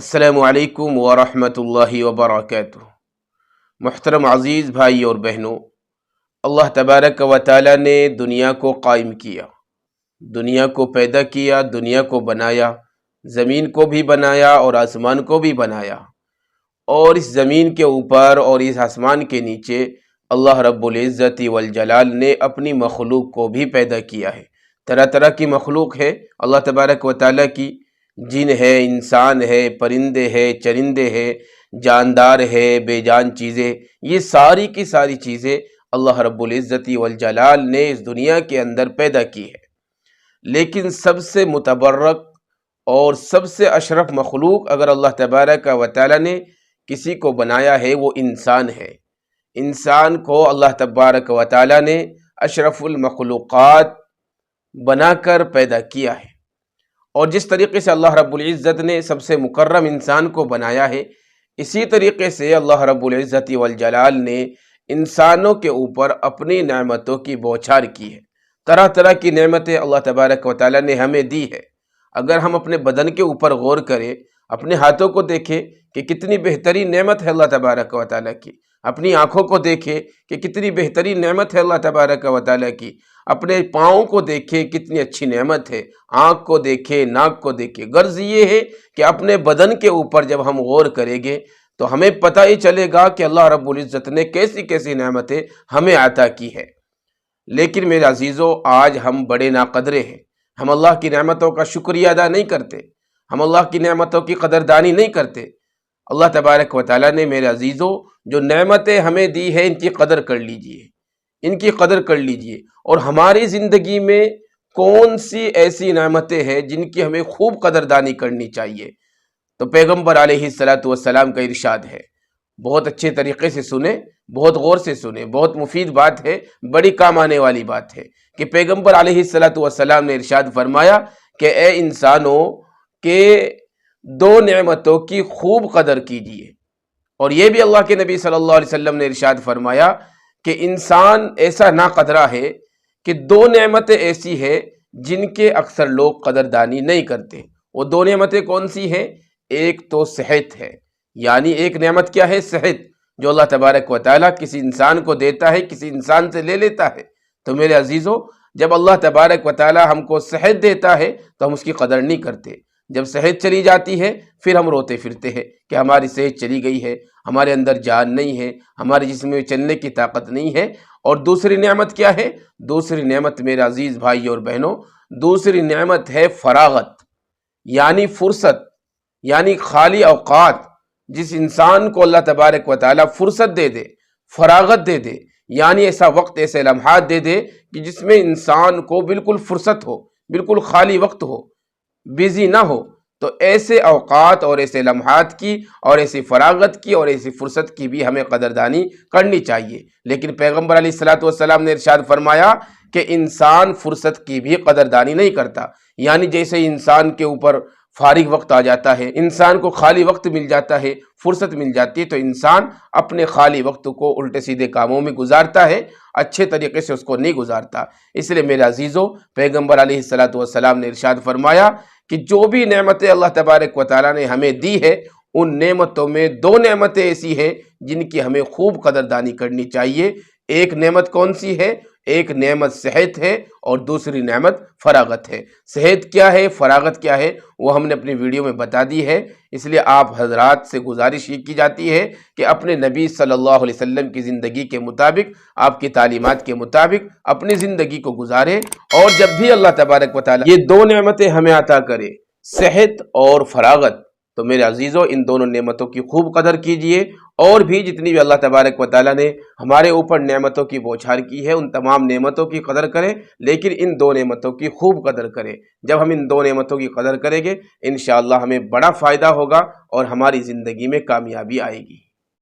السلام علیکم ورحمۃ اللہ وبرکاتہ۔ محترم عزیز بھائی اور بہنوں، اللہ تبارک و تعالی نے دنیا کو قائم کیا، دنیا کو پیدا کیا، دنیا کو بنایا، زمین کو بھی بنایا اور آسمان کو بھی بنایا، اور اس زمین کے اوپر اور اس آسمان کے نیچے اللہ رب العزت والجلال نے اپنی مخلوق کو بھی پیدا کیا ہے۔ طرح طرح کی مخلوق ہے اللہ تبارک و تعالی کی، جن ہے، انسان ہے، پرندے ہے، چرندے ہے، جاندار ہے، بے جان چیزیں، یہ ساری کی ساری چیزیں اللہ رب العزت والجلال نے اس دنیا کے اندر پیدا کی ہے۔ لیکن سب سے متبرک اور سب سے اشرف مخلوق اگر اللہ تبارک و تعالی نے کسی کو بنایا ہے وہ انسان ہے۔ انسان کو اللہ تبارک و تعالی نے اشرف المخلوقات بنا کر پیدا کیا ہے، اور جس طریقے سے اللہ رب العزت نے سب سے مکرم انسان کو بنایا ہے، اسی طریقے سے اللہ رب العزت والجلال نے انسانوں کے اوپر اپنی نعمتوں کی بوچھار کی ہے۔ طرح طرح کی نعمتیں اللہ تبارک و تعالی نے ہمیں دی ہے۔ اگر ہم اپنے بدن کے اوپر غور کریں، اپنے ہاتھوں کو دیکھیں کہ کتنی بہترین نعمت ہے اللہ تبارک و تعالی کی، اپنی آنکھوں کو دیکھیں کہ کتنی بہترین نعمت ہے اللہ تبارک و تعالی کی، اپنے پاؤں کو دیکھیں کتنی اچھی نعمت ہے، آنکھ کو دیکھیں، ناک کو دیکھیں۔ غرض یہ ہے کہ اپنے بدن کے اوپر جب ہم غور کریں گے تو ہمیں پتہ ہی چلے گا کہ اللہ رب العزت نے کیسی کیسی نعمتیں ہمیں عطا کی ہے۔ لیکن میرے عزیزو، آج ہم بڑے ناقدرے ہیں، ہم اللہ کی نعمتوں کا شکریہ ادا نہیں کرتے، ہم اللہ کی نعمتوں کی قدردانی نہیں کرتے۔ اللہ تبارک و تعالیٰ نے میرے عزیزو جو نعمتیں ہمیں دی ہے ان کی قدر کر لیجئے، ان کی قدر کر لیجئے، اور ہماری زندگی میں کون سی ایسی نعمتیں ہیں جن کی ہمیں خوب قدردانی کرنی چاہیے۔ تو پیغمبر علیہ السلام کا ارشاد ہے، بہت اچھے طریقے سے سنیں، بہت غور سے سنیں، بہت مفید بات ہے، بڑی کام آنے والی بات ہے، کہ پیغمبر علیہ السلام نے ارشاد فرمایا کہ اے انسانوں کہ دو نعمتوں کی خوب قدر کیجیے۔ اور یہ بھی اللہ کے نبی صلی اللہ علیہ وسلم نے ارشاد فرمایا کہ انسان ایسا ناقدرہ ہے کہ دو نعمتیں ایسی ہیں جن کے اکثر لوگ قدردانی نہیں کرتے۔ وہ دو نعمتیں کون سی ہیں؟ ایک تو صحت ہے، یعنی ایک نعمت کیا ہے؟ صحت، جو اللہ تبارک و تعالیٰ کسی انسان کو دیتا ہے، کسی انسان سے لے لیتا ہے۔ تو میرے عزیزو، جب اللہ تبارک و تعالیٰ ہم کو صحت دیتا ہے تو ہم اس کی قدر نہیں کرتے۔ جب صحت چلی جاتی ہے پھر ہم روتے پھرتے ہیں کہ ہماری صحت چلی گئی ہے، ہمارے اندر جان نہیں ہے، ہمارے جسم میں چلنے کی طاقت نہیں ہے۔ اور دوسری نعمت کیا ہے؟ دوسری نعمت میرے عزیز بھائی اور بہنوں، دوسری نعمت ہے فراغت، یعنی فرصت، یعنی خالی اوقات۔ جس انسان کو اللہ تبارک و تعالیٰ فرصت دے دے، فراغت دے دے، یعنی ایسا وقت، ایسے لمحات دے دے کہ جس میں انسان کو بالکل فرصت ہو، بالکل خالی وقت ہو، بیزی نہ ہو، تو ایسے اوقات اور ایسے لمحات کی اور ایسی فراغت کی اور ایسی فرصت کی بھی ہمیں قدردانی کرنی چاہیے۔ لیکن پیغمبر علیہ السلام نے ارشاد فرمایا کہ انسان فرصت کی بھی قدردانی نہیں کرتا، یعنی جیسے انسان کے اوپر فارغ وقت آ جاتا ہے، انسان کو خالی وقت مل جاتا ہے، فرصت مل جاتی ہے، تو انسان اپنے خالی وقت کو الٹے سیدھے کاموں میں گزارتا ہے، اچھے طریقے سے اس کو نہیں گزارتا۔ اس لیے میرے عزیزو، پیغمبر علیہ السلام نے ارشاد فرمایا کہ جو بھی نعمتیں اللہ تبارک و تعالیٰ نے ہمیں دی ہے، ان نعمتوں میں دو نعمتیں ایسی ہیں جن کی ہمیں خوب قدردانی کرنی چاہیے۔ ایک نعمت کون سی ہے؟ ایک نعمت صحت ہے اور دوسری نعمت فراغت ہے۔ صحت کیا ہے، فراغت کیا ہے، وہ ہم نے اپنی ویڈیو میں بتا دی ہے۔ اس لیے آپ حضرات سے گزارش یہ کی جاتی ہے کہ اپنے نبی صلی اللہ علیہ وسلم کی زندگی کے مطابق، آپ کی تعلیمات کے مطابق اپنی زندگی کو گزاریں، اور جب بھی اللہ تبارک و تعالیٰ یہ دو نعمتیں ہمیں عطا کرے، صحت اور فراغت، تو میرے عزیزو ان دونوں نعمتوں کی خوب قدر کیجئے، اور بھی جتنی بھی اللہ تبارک و تعالیٰ نے ہمارے اوپر نعمتوں کی بوچھار کی ہے ان تمام نعمتوں کی قدر کریں، لیکن ان دو نعمتوں کی خوب قدر کریں۔ جب ہم ان دو نعمتوں کی قدر کریں گے انشاءاللہ ہمیں بڑا فائدہ ہوگا اور ہماری زندگی میں کامیابی آئے گی۔